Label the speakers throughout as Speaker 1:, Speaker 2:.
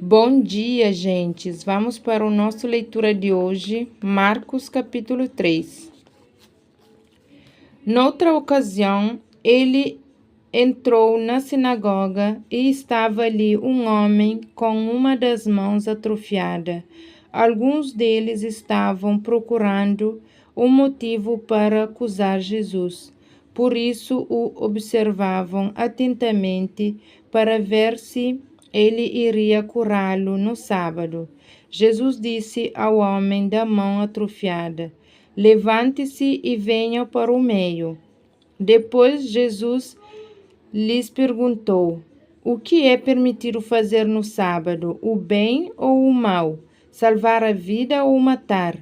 Speaker 1: Bom dia, gentes. Vamos para o nosso leitura de hoje, Marcos capítulo 3. Noutra ocasião, ele entrou na sinagoga e estava ali um homem com uma das mãos atrofiada. Alguns deles estavam procurando um motivo para acusar Jesus. Por isso o observavam atentamente para ver se ele iria curá-lo no sábado. Jesus disse ao homem da mão atrofiada: Levante-se e venha para o meio. Depois Jesus lhes perguntou: O que é permitido fazer no sábado, o bem ou o mal? Salvar a vida ou matar?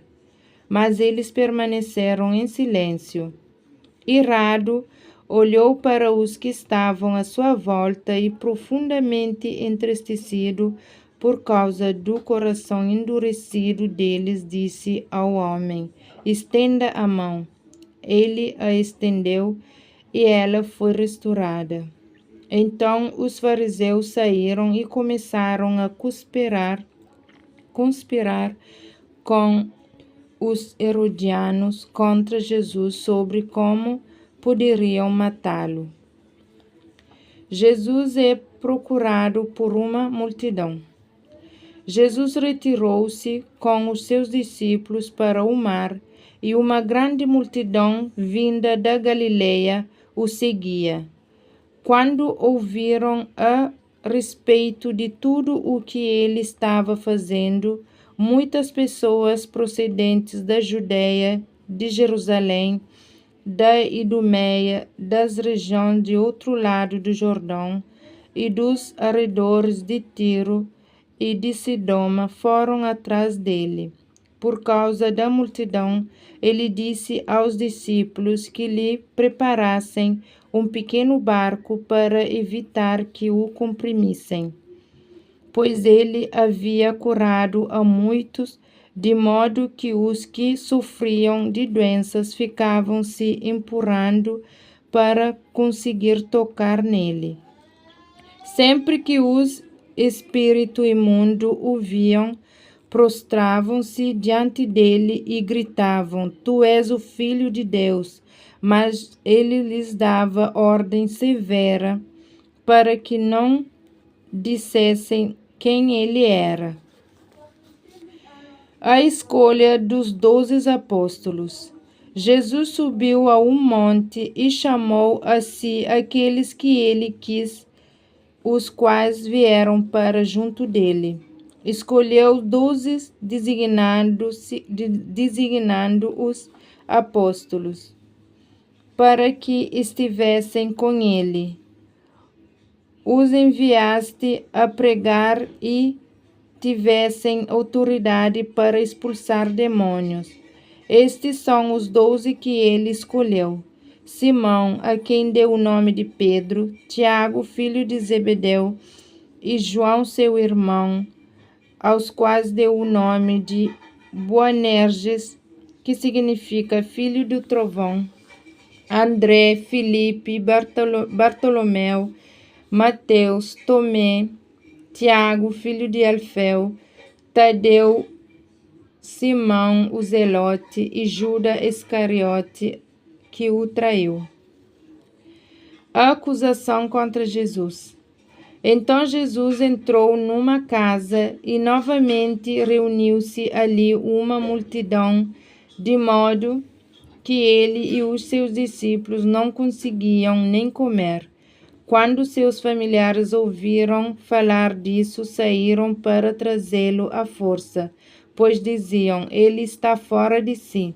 Speaker 1: Mas eles permaneceram em silêncio. Irado, olhou para os que estavam à sua volta e, profundamente entristecido por causa do coração endurecido deles, disse ao homem: Estenda a mão. Ele a estendeu e ela foi restaurada. Então os fariseus saíram e começaram a conspirar com os herodianos contra Jesus sobre como poderiam matá-lo. Jesus é procurado por uma multidão. Jesus retirou-se com os seus discípulos para o mar e uma grande multidão vinda da Galileia o seguia. Quando ouviram a respeito de tudo o que ele estava fazendo, muitas pessoas procedentes da Judeia, de Jerusalém, da Idumeia, das regiões de outro lado do Jordão e dos arredores de Tiro e de Sidoma foram atrás dele. Por causa da multidão, ele disse aos discípulos que lhe preparassem um pequeno barco para evitar que o comprimissem, pois ele havia curado a muitos, de modo que os que sofriam de doenças ficavam se empurrando para conseguir tocar nele. Sempre que os espíritos imundos o viam, prostravam-se diante dele e gritavam: Tu és o Filho de Deus. Mas ele lhes dava ordem severa para que não dissessem quem ele era. A escolha dos 12 apóstolos. Jesus subiu a um monte e chamou a si aqueles que ele quis, os quais vieram para junto dele. Escolheu 12, designando os apóstolos, para que estivessem com ele. Os enviaste a pregar e tivessem autoridade para expulsar demônios. Estes são os 12 que ele escolheu: Simão, a quem deu o nome de Pedro, Tiago, filho de Zebedeu, e João, seu irmão, aos quais deu o nome de Boanerges, que significa filho do trovão, André, Filipe, Bartolomeu, Mateus, Tomé, Tiago, filho de Alfeu, Tadeu, Simão, o Zelote, e Judas Iscariote, que o traiu. A acusação contra Jesus. Então Jesus entrou numa casa e novamente reuniu-se ali uma multidão, de modo que ele e os seus discípulos não conseguiam nem comer. Quando seus familiares ouviram falar disso, saíram para trazê-lo à força, pois diziam: ele está fora de si.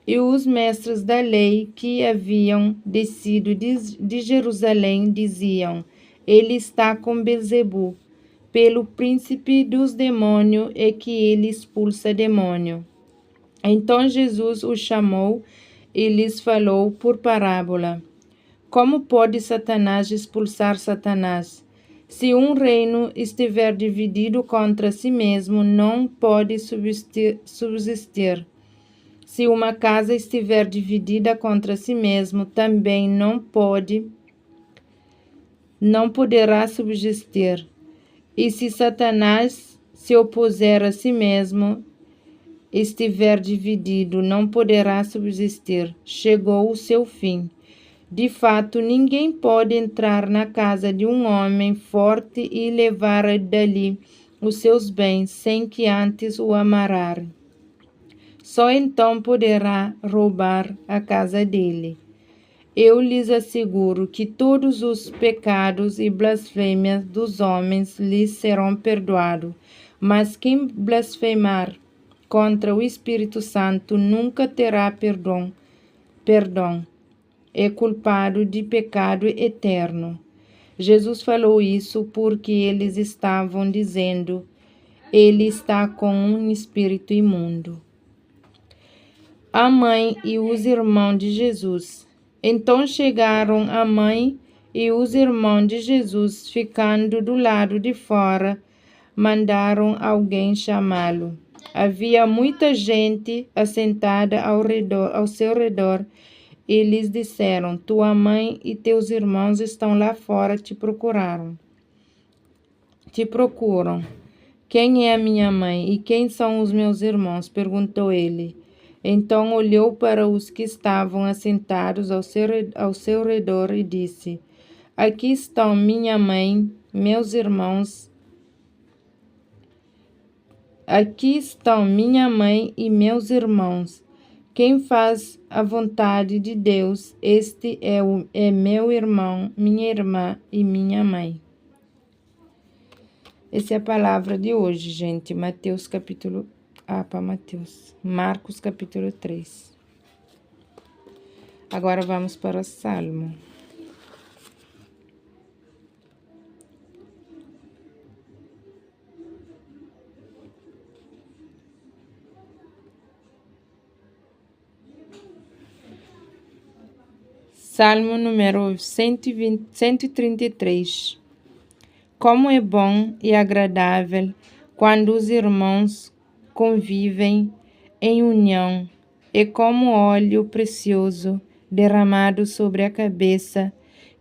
Speaker 1: E os mestres da lei que haviam descido de Jerusalém diziam: ele está com Belzebu. Pelo príncipe dos demônios é que ele expulsa demônio. Então Jesus os chamou e lhes falou por parábola: Como pode Satanás expulsar Satanás? Se um reino estiver dividido contra si mesmo, não pode subsistir. Se uma casa estiver dividida contra si mesmo, também não poderá subsistir. E se Satanás se opuser a si mesmo, estiver dividido, não poderá subsistir. Chegou o seu fim. De fato, ninguém pode entrar na casa de um homem forte e levar dali os seus bens, sem que antes o amarrar. Só então poderá roubar a casa dele. Eu lhes asseguro que todos os pecados e blasfêmias dos homens lhes serão perdoados, mas quem blasfemar contra o Espírito Santo nunca terá perdão. É culpado de pecado eterno. Jesus falou isso porque eles estavam dizendo: ele está com um espírito imundo. A mãe e os irmãos de Jesus. Então chegaram a mãe e os irmãos de Jesus, ficando do lado de fora, mandaram alguém chamá-lo. Havia muita gente assentada ao seu redor, e lhes disseram: tua mãe e teus irmãos estão lá fora, te procuram. Quem é a minha mãe e quem são os meus irmãos? Perguntou ele. Então olhou para os que estavam assentados ao seu redor e disse: aqui estão minha mãe, meus irmãos. Aqui estão minha mãe e meus irmãos. Quem faz a vontade de Deus, este é meu irmão, minha irmã e minha mãe. Essa é a palavra de hoje, gente. Marcos capítulo 3. Agora vamos para o Salmo. Salmo número 133. Como é bom e agradável quando os irmãos convivem em união. É como óleo precioso derramado sobre a cabeça,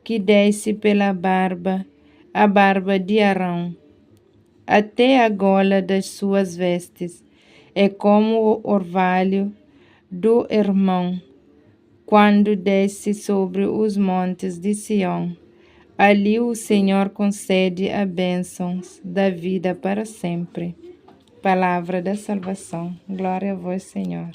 Speaker 1: que desce pela barba, a barba de Arão, até a gola das suas vestes. É como o orvalho do Hermon, quando desce sobre os montes de Sião. Ali o Senhor concede a bênçãos da vida para sempre. Palavra da salvação. Glória a vós, Senhor.